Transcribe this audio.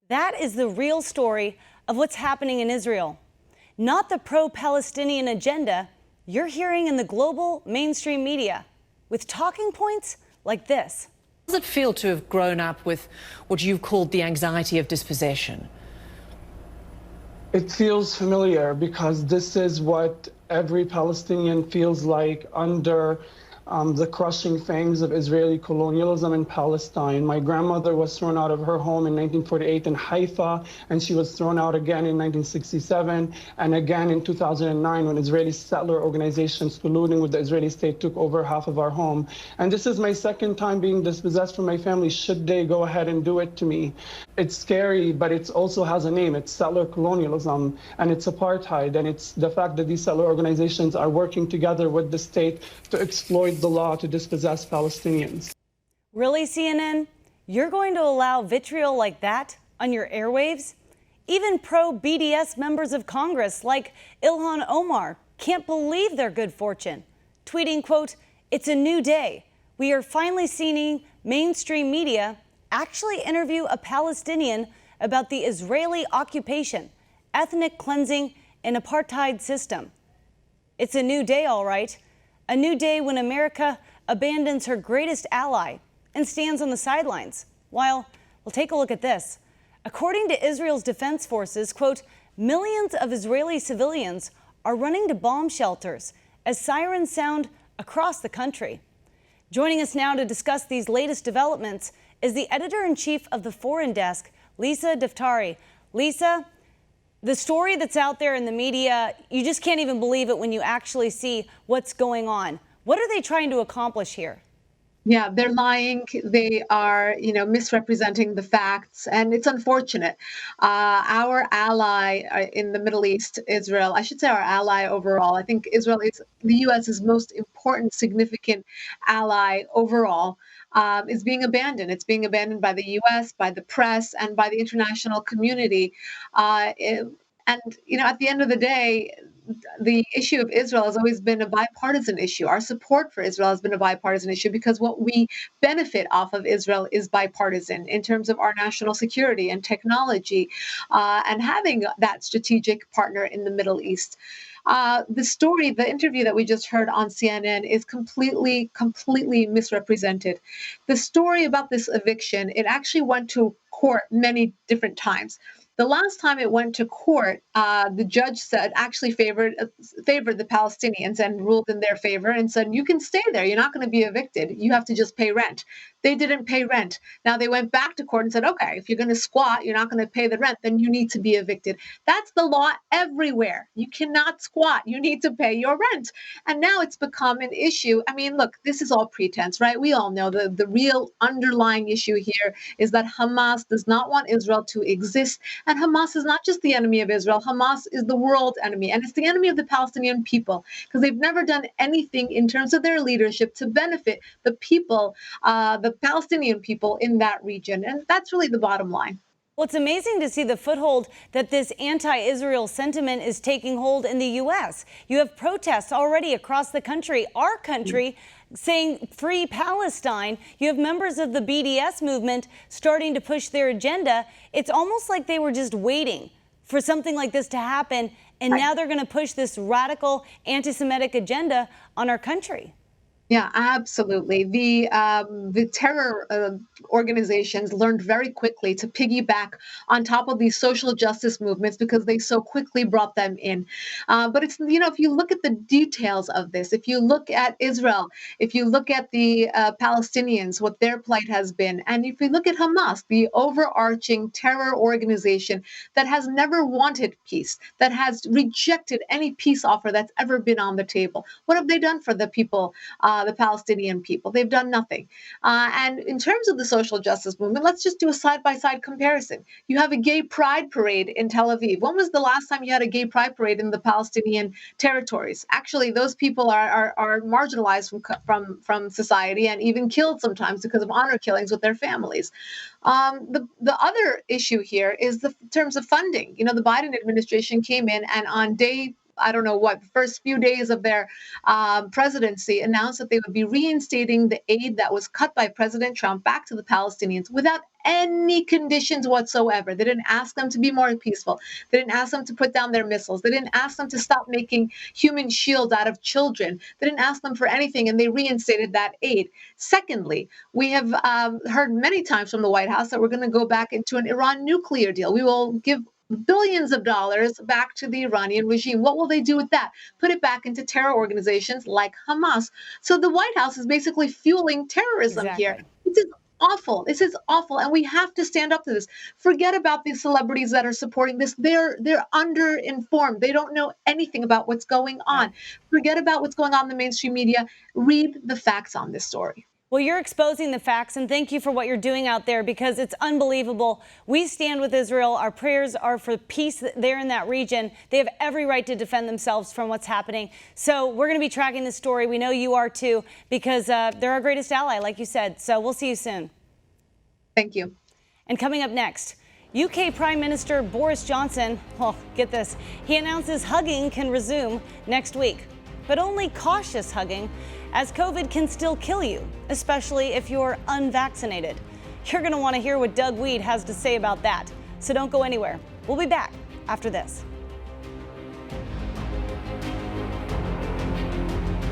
That is the real story of what's happening in Israel. Not the pro-Palestinian agenda you're hearing in the global mainstream media, with talking points like this. How does it feel to have grown up with what you've called the anxiety of dispossession? It feels familiar because this is what every Palestinian feels like under the crushing fangs of Israeli colonialism in Palestine. My grandmother was thrown out of her home in 1948 in Haifa, and she was thrown out again in 1967 and again in 2009 when Israeli settler organizations colluding with the Israeli state took over half of our home. And this is my second time being dispossessed from my family should they go ahead and do it to me. It's scary, but it also has a name. It's settler colonialism, and it's apartheid, and it's the fact that these settler organizations are working together with the state to exploit the law to dispossess Palestinians. Really, CNN? You're going to allow vitriol like that on your airwaves? Even pro-BDS members of Congress like Ilhan Omar can't believe their good fortune, tweeting, quote, "It's a new day. We are finally seeing mainstream media actually interview a Palestinian about the Israeli occupation, ethnic cleansing, and apartheid system. It's a new day, all right. A new day when America abandons her greatest ally and stands on the sidelines. Well, take a look at this. According to Israel's defense forces, quote, millions of Israeli civilians are running to bomb shelters as sirens sound across the country. Joining us now to discuss these latest developments is the editor-in-chief of the Foreign Desk, Lisa Daftari. Lisa, the story that's out there in the media, you just can't even believe it when you actually see what's going on. What are they trying to accomplish here? Yeah, they're lying. They are, misrepresenting the facts, and it's unfortunate. Our ally in the Middle East, Israel, I should say our ally overall. I think Israel is the U.S.'s most important, significant ally overall. Is being abandoned. It's being abandoned by the U.S., by the press, and by the international community. At the end of the day, the issue of Israel has always been a bipartisan issue. Our support for Israel has been a bipartisan issue because what we benefit off of Israel is bipartisan in terms of our national security and technology and having that strategic partner in the Middle East. The interview that we just heard on CNN is completely misrepresented. The story about this eviction, it actually went to court many different times. The last time it went to court, the judge actually favored the Palestinians and ruled in their favor and said, you can stay there. You're not going to be evicted. You have to just pay rent. They didn't pay rent. Now they went back to court and said, okay, if you're going to squat, you're not going to pay the rent, then you need to be evicted. That's the law everywhere. You cannot squat. You need to pay your rent. And now it's become an issue. I mean, look, this is all pretense, right? We all know the real underlying issue here is that Hamas does not want Israel to exist. And Hamas is not just the enemy of Israel. Hamas is the world enemy. And it's the enemy of the Palestinian people because they've never done anything in terms of their leadership to benefit the people, the Palestinian people in that region. And that's really the bottom line. Well, it's amazing to see the foothold that this anti-Israel sentiment is taking hold in the U.S. You have protests already across the country, our country, saying free Palestine. You have members of the BDS movement starting to push their agenda. It's almost like they were just waiting for something like this to happen. And now they're going to push this radical anti-Semitic agenda on our country. Yeah, absolutely. The terror organizations learned very quickly to piggyback on top of these social justice movements because they so quickly brought them in. But it's, if you look at the details of this, if you look at Israel, if you look at the Palestinians, what their plight has been, and if you look at Hamas, the overarching terror organization that has never wanted peace, that has rejected any peace offer that's ever been on the table, what have they done for the people? The Palestinian people. They've done nothing. And in terms of the social justice movement, let's just do a side-by-side comparison. You have a gay pride parade in Tel Aviv. When was the last time you had a gay pride parade in the Palestinian territories? Actually, those people are marginalized from society and even killed sometimes because of honor killings with their families. The other issue here is the terms of funding. The Biden administration came in and on day I don't know what, first few days of their presidency, announced that they would be reinstating the aid that was cut by President Trump back to the Palestinians without any conditions whatsoever. They didn't ask them to be more peaceful. They didn't ask them to put down their missiles. They didn't ask them to stop making human shields out of children. They didn't ask them for anything, and they reinstated that aid. Secondly, we have heard many times from the White House that we're going to go back into an Iran nuclear deal. We will give billions of dollars back to the Iranian regime. What will they do with that? Put it back into terror organizations like Hamas. So the White House is basically fueling terrorism here. This is awful. This is awful. And we have to stand up to this. Forget about these celebrities that are supporting this. They're underinformed. They don't know anything about what's going on. Forget about what's going on in the mainstream media. Read the facts on this story. Well, you're exposing the facts, and thank you for what you're doing out there, because it's unbelievable. We stand with Israel. Our prayers are for peace there in that region. They have every right to defend themselves from what's happening. So we're going to be tracking this story. We know you are too, because they're our greatest ally, like you said. So we'll see you soon. Thank you. And coming up next, UK Prime Minister Boris Johnson, well, get this, he announces hugging can resume next week, but only cautious hugging, as COVID can still kill you, especially if you're unvaccinated. You're going to want to hear what Doug Weed has to say about that. So don't go anywhere. We'll be back after this.